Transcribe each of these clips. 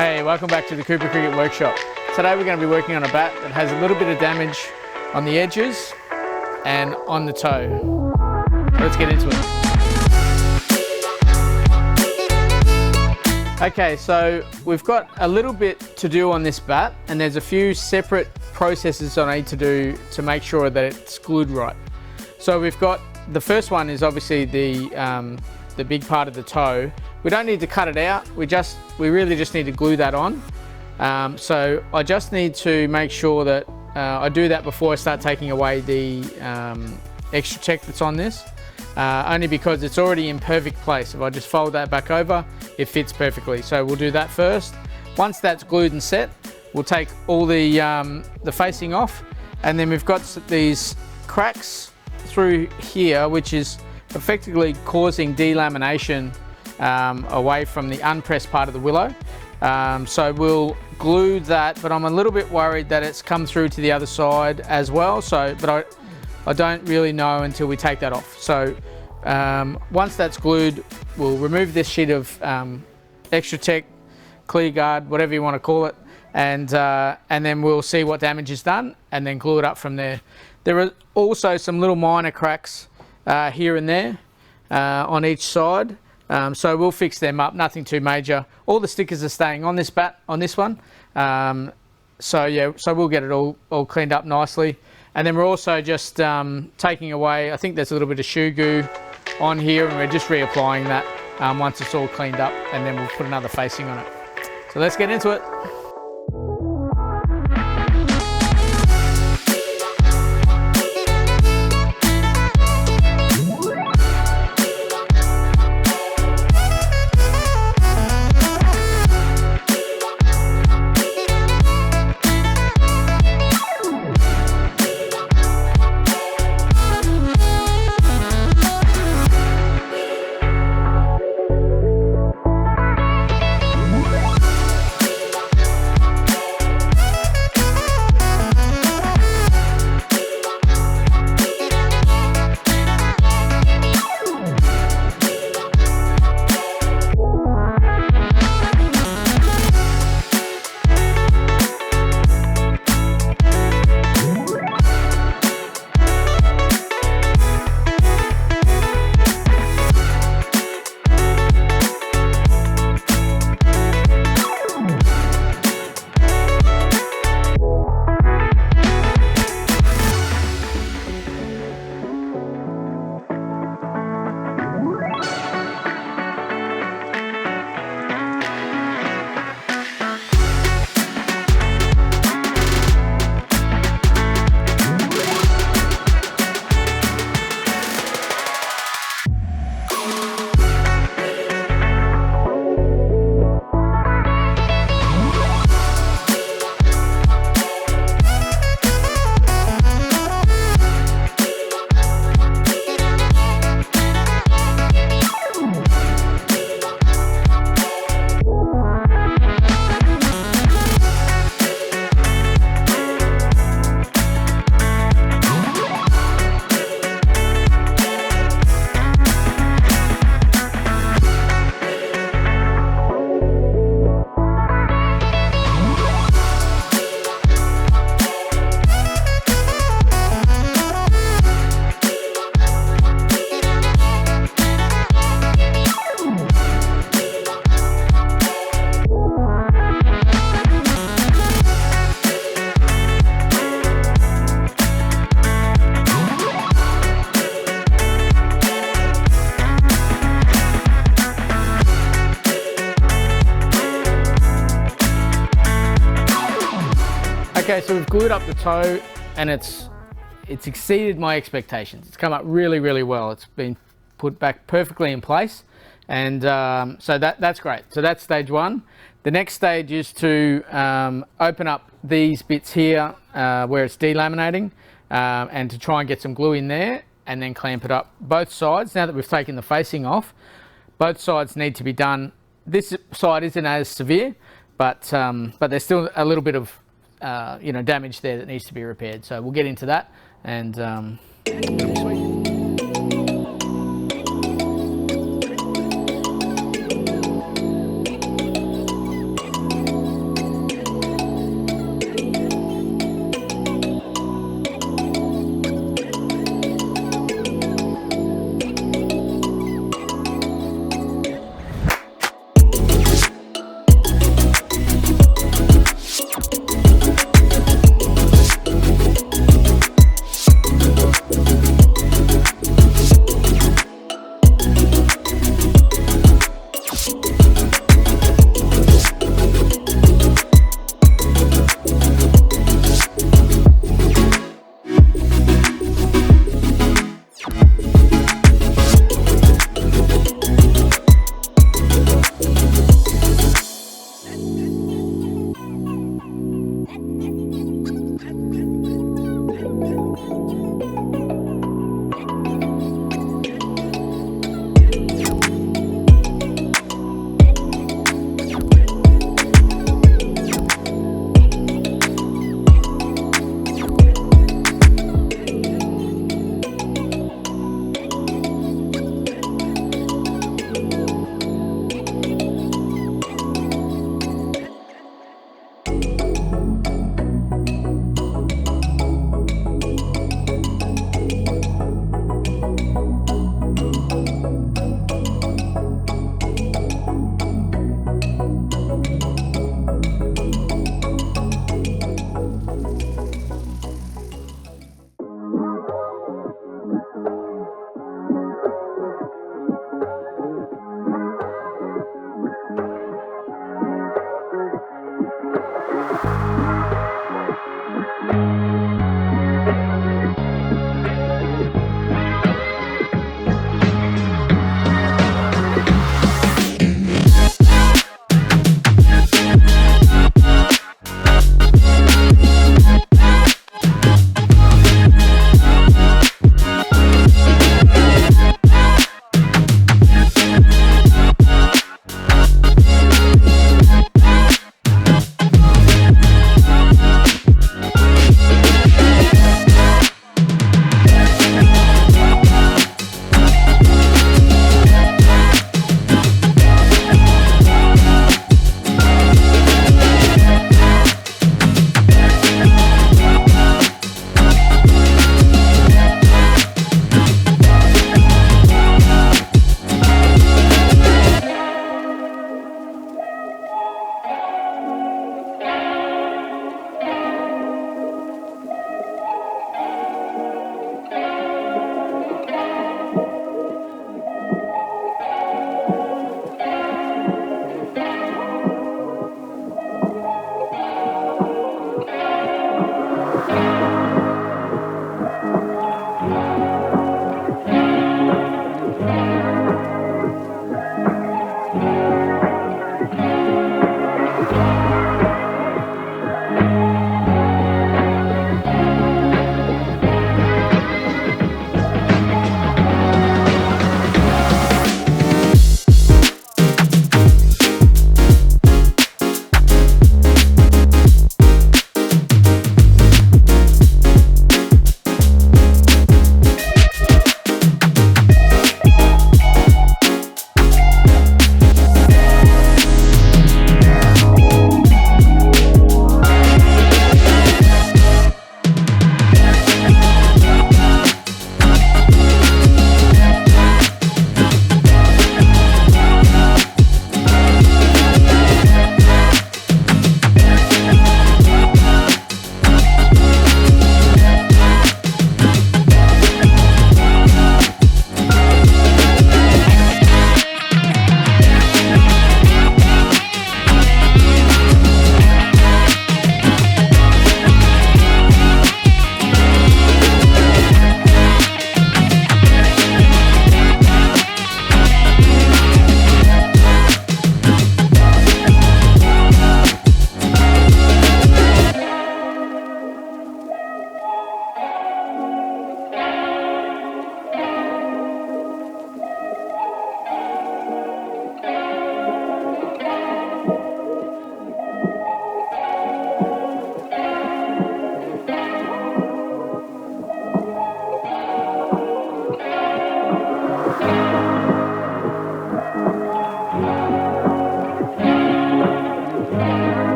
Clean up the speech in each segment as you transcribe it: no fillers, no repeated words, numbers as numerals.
Hey, welcome back to the Cooper Cricket Workshop. Today we're going to be working on a bat that has a little bit of damage on the edges and on the toe. Let's get into it. Okay, so we've got a little bit to do on this bat, and there's a few separate processes I need to do to make sure that it's glued right. So we've got, the first one is obviously the big part of the toe. We don't need to cut it out, we really just need to glue that on. So I just need to make sure that I do that before I start taking away the extra tech that's on this, only because it's already in perfect place. If I just fold that back over, it fits perfectly. So we'll do that first. Once that's glued and set, we'll take all the facing off, and then we've got these cracks through here, which is effectively causing delamination away from the unpressed part of the willow. So we'll glue that, but I'm a little bit worried that it's come through to the other side as well. But I don't really know until we take that off. So once that's glued, we'll remove this sheet of extra tech, clear guard, whatever you want to call it, and then we'll see what damage is done, and then glue it up from there. There are also some little minor cracks here and there on each side. So we'll fix them up, nothing too major. All the stickers are staying on this bat, on this one. So yeah, so we'll get it all cleaned up nicely. And then we're also just taking away, I think there's a little bit of shoe goo on here, and we're just reapplying that once it's all cleaned up, and then we'll put another facing on it. So let's get into it. Okay, so we've glued up the toe, and it's exceeded my expectations. It's come up really, really well. It's been put back perfectly in place, and so that's great. So that's stage one. The next stage is to open up these bits here where it's delaminating, and to try and get some glue in there, and then clamp it up. Both sides, now that we've taken the facing off, both sides need to be done. This side isn't as severe, but there's still a little bit of damage there that needs to be repaired. So we'll get into that, and it'll be sweet.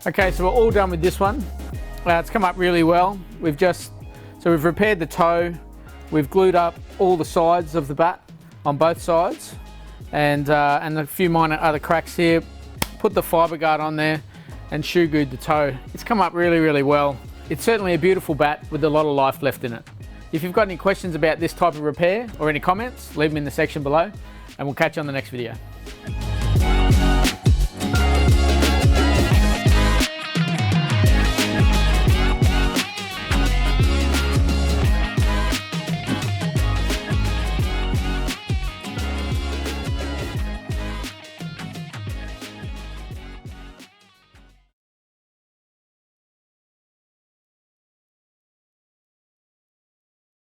Okay, so we're all done with this one. It's come up really well. We've repaired the toe, we've glued up all the sides of the bat on both sides, and a few minor other cracks here. Put the fibre guard on there and shoe glued the toe. It's come up really, really well. It's certainly a beautiful bat with a lot of life left in it. If you've got any questions about this type of repair or any comments, leave them in the section below, and we'll catch you on the next video.